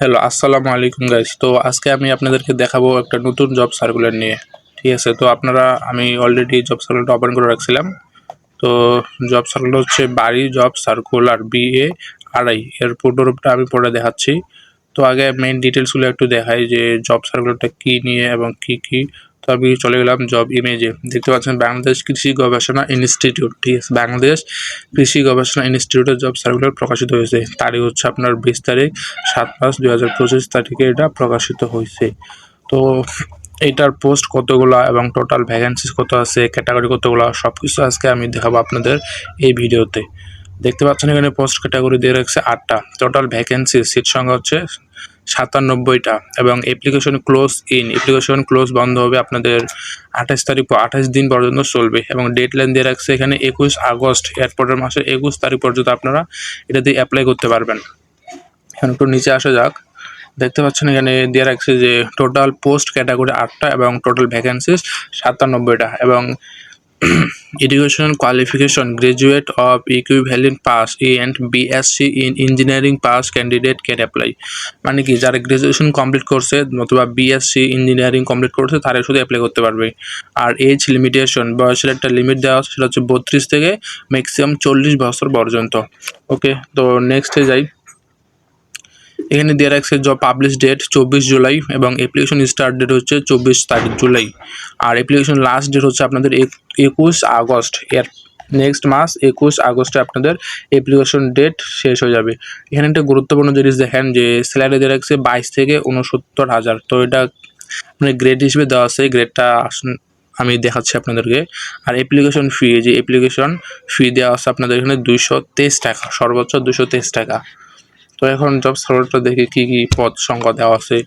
Hello, আসসালামু আলাইকুম guys. তো আজকে আমি আপনাদেরকে দেখাবো একটা নতুন জব সার্কুলার নিয়ে। ঠিক আছে, তো আমি অলরেডি জব সার্কুলারটা ওপেন করে রাখছিলাম। তো জব সার্কুলার হচ্ছে বাড়ি জব সার্কুলার BA 2.5 এর পুরোটা আমি পড়ে দেখাচ্ছি। তো আগে মেইন ডিটেলসগুলো একটু দেখাই যে জব সার্কুলারটা কী নিয়ে এবং কী কী। তো আমি চলে গেলাম জব ইমেজে। দেখতে পাচ্ছেন বাংলাদেশ কৃষি গবেষণা ইনস্টিটিউট, ঠিক আছে, বাংলাদেশ কৃষি গবেষণা ইনস্টিটিউটের জব সার্কুলার প্রকাশিত হয়েছে। তারিখ হচ্ছে আপনার 20 তারিখ 7/5/2025 তারিখে এটা প্রকাশিত হয়েছে। তো এইটার পোস্ট কতগুলা এবং টোটাল ভ্যাকেন্সিস কত আছে, ক্যাটাগরি কতগুলা, সব কিছু আজকে আমি দেখাবো আপনাদের এই ভিডিওতে। দেখতে পাচ্ছেন এখানে পোস্ট ক্যাটাগরি দিয়ে রাখছে 8টা, টোটাল ভ্যাকেন্সি সিট সংখ্যা হচ্ছে 97টা এবং অ্যাপ্লিকেশন ক্লোজ বন্ধ হবে আপনাদের 28 দিন পর্যন্ত চলবে এবং ডেডলাইন দিয়ে রাখছে এখানে 21 আগস্ট, এরপরের মাসের 21 তারিখ পর্যন্ত আপনারা এটা দিয়ে অ্যাপ্লাই করতে পারবেন। এখন একটু নিচে আসা যাক। দেখতে পাচ্ছেন এখানে দিয়ে রাখছে যে টোটাল পোস্ট ক্যাটাগরি 8টা এবং টোটাল ভ্যাকেন্সিস 97টা এবং educational qualification graduate of equivalent pass and BSc in engineering pass candidate can apply. মানে কি, যারা গ্রাজুয়েশন কমপ্লিট করছে অথবা BSc ইঞ্জিনিয়ারিং কমপ্লিট করছে তারা শুধু অ্যাপ্লাই করতে পারবে। আর এজ লিমিটেশন, বয়সের একটা লিমিট দেওয়া আছে, সেটা হচ্ছে 32 থেকে ম্যাক্সিমাম 40 বছর পর্যন্ত। ওকে, তো নেক্সটে যাই। এখানে দিয়ে রাখছে জব পাবলিশ ডেট 24 জুলাই এবং অ্যাপ্লিকেশন স্টার্ট ডেট হচ্ছে 24 তারিখ জুলাই। আর অ্যাপ্লিকেশন লাস্ট ডেট হচ্ছে আপনাদের 21 আগস্ট। এর নেক্সট মাস 21 আগস্টে আপনাদের অ্যাপ্লিকেশন ডেট শেষ হয়ে যাবে। এখানে একটা গুরুত্বপূর্ণ জিনিস দেখেন যে স্যালারি দিয়ে রাখছে 22 থেকে 69,000। তো এটা মানে গ্রেড হিসেবে দেওয়া আছে, গ্রেডটা আমি দেখাচ্ছি আপনাদেরকে। আর অ্যাপ্লিকেশন ফি দেওয়া আছে আপনাদের এখানে 223 টাকা, সর্বোচ্চ 223 টাকা। তো এখন জব সার্কুলারটা দেখে কী কী পদ সংখ্যা দেওয়া আছে।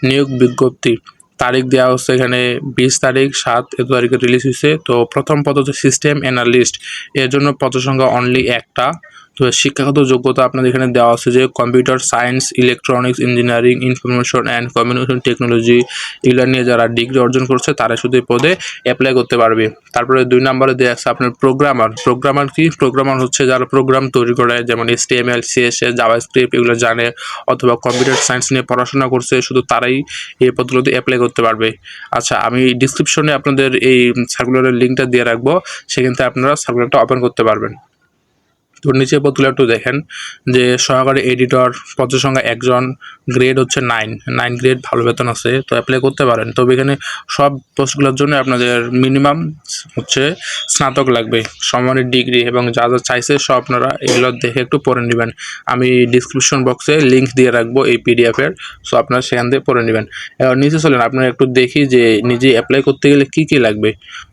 নিয়োগ বিজ্ঞপ্তি তারিখ দেওয়া হচ্ছে এখানে 20 তারিখ 7 এত তারিখে রিলিজ হয়েছে। তো প্রথম পদ হচ্ছে সিস্টেম অ্যানালিস্ট, এর জন্য পদ সংখ্যা অনলি একটা। তো শিক্ষাগত যোগ্যতা আপনাদের এখানে দেওয়া আছে যে computer science, electronics engineering, information and communication technology, এগুলো নিয়ে যারা ডিগ্রি অর্জন করছে তারা শুধু এই পদে অ্যাপ্লাই করতে পারবে। তারপরে 2 নম্বরে দেওয়া আছে আপনার প্রোগ্রামার কি, প্রোগ্রামার হচ্ছে যারা প্রোগ্রাম তৈরি করে, যেমন HTML CSS জাভাস্ক্রিপ্ট এগুলো জানে অথবা কম্পিউটার সায়েন্স নিয়ে পড়াশোনা করছে, শুধু তারাই এই পদগুলোতে অ্যাপ্লাই করতে পারবে। আচ্ছা, আমি ডিসক্রিপশনে আপনাদের এই সার্কুলারের লিঙ্কটা দিয়ে রাখবো, সেখান থেকে আপনারা সার্কুলারটা ওপেন করতে পারবেন। তো নিচে পদগুলো একটু দেখেন যে সহকারী এডিটর, পদের সংখ্যা 1জন, গ্রেড হচ্ছে 9 গ্রেড, ভালো বেতন আছে, তো অ্যাপ্লাই করতে পারেন। তবে এখানে সব পোস্টগুলোর জন্য আপনাদের মিনিমাম হচ্ছে স্নাতক লাগবে, সমানের ডিগ্রি এবং যা যা চাইছে সব আপনারা এগুলো দেখে একটু পড়ে নেবেন। আমি ডিসক্রিপশন বক্সে লিঙ্ক দিয়ে রাখবো এই PDF-এর, সো আপনারা সেখান থেকে পড়ে নেবেন। এবার নিচে চলেন, আপনারা একটু দেখি যে নিজে অ্যাপ্লাই করতে গেলে কী কী লাগবে।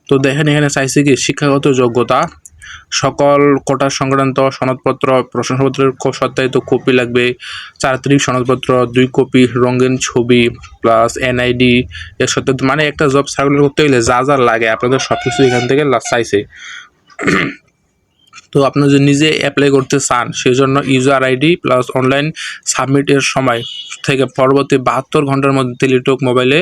তো দেখেন এখানে চাইছে কি শিক্ষাগত যোগ্যতা, সকল কোটা সংক্রান্ত সনদপত্র, প্রশংসাপত্রের সত্যায়িত কপি লাগবে, চারিত্রিক সনদপত্র 2 কপি, রঙিন ছবি প্লাস NID এর সত্যায়িত। মানে একটা জব সার্কুলার করতে গেলে যা যা লাগে আপনাদের সব কিছু এখান থেকে চাইছে। তো আপনারা যদি নিজে অ্যাপ্লাই করতে চান সেজন্য ইউজার ID প্লাস অনলাইন সাবমিটের সময় থেকে পরবর্তী 72 ঘন্টার মধ্যে টেলিটক মোবাইলে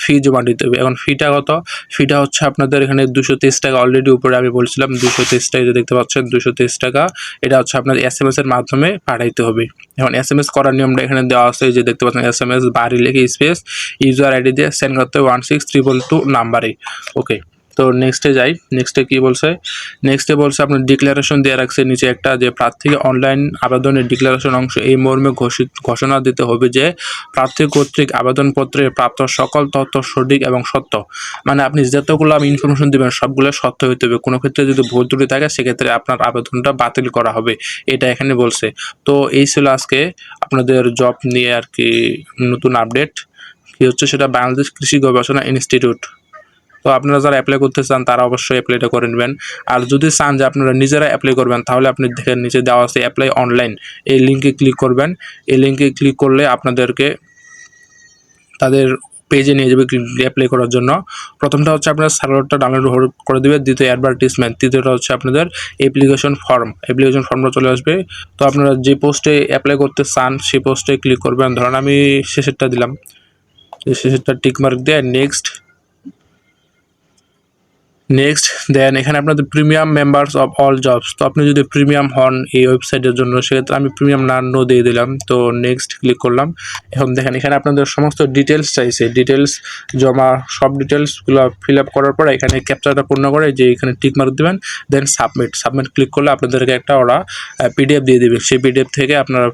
ফি জমা দিতে হবে। এখন ফিটা কত? ফিটা হচ্ছে আপনাদের এখানে 223 টাকা। অলরেডি উপরে আমি বলছিলাম 223 টাকা, দেখতে পাচ্ছেন 223 টাকা। এটা হচ্ছে আপনার SMS এর মাধ্যমে পাঠাইতে হবে। এখন SMS করার নিয়মটা এখানে দেওয়া আছে, যে দেখতে পাচ্ছেন SMS বাড়ি লিখে স্পেস ইউজার ID দিয়ে সেন্ড করতে হবে 16322 নাম্বারে। ওকে, তো নেক্সটে যাই। নেক্সটে কি বলছে? নেক্সটে বলছে আপনার ডিক্লারেশন দিয়ে রাখছে নিচে একটা, যে প্রার্থীকে অনলাইন আবেদনের ডিক্লারেশন অংশ এই মর্মে ঘোষণা দিতে হবে যে প্রার্থী কর্তৃক আবেদনপত্রে প্রাপ্ত সকল তথ্য সঠিক এবং সত্য। মানে আপনি যতগুলো ইনফরমেশন দেবেন সবগুলো সত্য হইতে হবে। কোনো ক্ষেত্রে যদি ভুল ত্রুটি থাকে সেক্ষেত্রে আপনার আবেদনটা বাতিল করা হবে, এটা এখানে বলছে। তো এই ছিল আজকে আপনাদের জব নিয়ে আর কি নতুন আপডেট। কি হচ্ছে সেটা বাংলাদেশ কৃষি গবেষণা ইনস্টিটিউট। তো আপনারা যারা অ্যাপ্লাই করতে চান তারা অবশ্যই অ্যাপ্লাইটা করে নেবেন। আর যদি চান যে আপনারা নিজেরা অ্যাপ্লাই করবেন তাহলে আপনি দেখেন নিচে দেওয়া আছে অ্যাপ্লাই অনলাইন, এই লিঙ্কে ক্লিক করবেন। এই লিঙ্কে ক্লিক করলে আপনাদেরকে তাদের পেজে নিয়ে যাবে অ্যাপ্লাই করার জন্য। প্রথমটা হচ্ছে আপনার সার্ভারটা ডাউনলোড করে দেবে, দ্বিতীয় অ্যাডভার্টিসমেন্ট, তৃতীয়টা হচ্ছে আপনাদের অ্যাপ্লিকেশন ফর্মটা চলে আসবে। তো আপনারা যে পোস্টে অ্যাপ্লাই করতে চান সেই পোস্টে ক্লিক করবেন। ধরেন আমি শেষেরটা দিলাম, শেষেরটা টিকমার্ক দিয়ে নেক্সট নেক্সট দেন এখানে আপনাদের premium members of all jobs. তো আপনি যদি প্রিমিয়াম হন এই ওয়েবসাইটের জন্য, সেক্ষেত্রে আমি প্রিমিয়াম না নো দিয়ে দিলাম। তো নেক্সট ক্লিক করলাম। এখন দেখেন এখানে আপনাদের সমস্ত ডিটেলস চাইছে, ডিটেলস জমা, সব ডিটেলসগুলো ফিল আপ করার পরে এখানে ক্যাপচারটা পূর্ণ করে যে এখানে টিক মার্ক দেবেন, দেন সাবমিট ক্লিক করলে আপনাদেরকে একটা ওরা পিডিএফ দিয়ে দেবে। সেই পিডিএফ থেকে আপনারা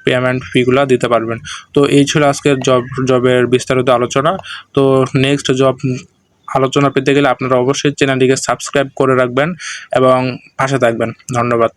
পেমেন্ট ফিগুলো দিতে পারবেন। তো এই ছিল আজকের জবের বিস্তারিত আলোচনা। তো নেক্সট জব আলোচনা পেতে গেলে আপনারা অবশ্যই চ্যানেলটিকে সাবস্ক্রাইব করে রাখবেন এবং পাশে থাকবেন। ধন্যবাদ।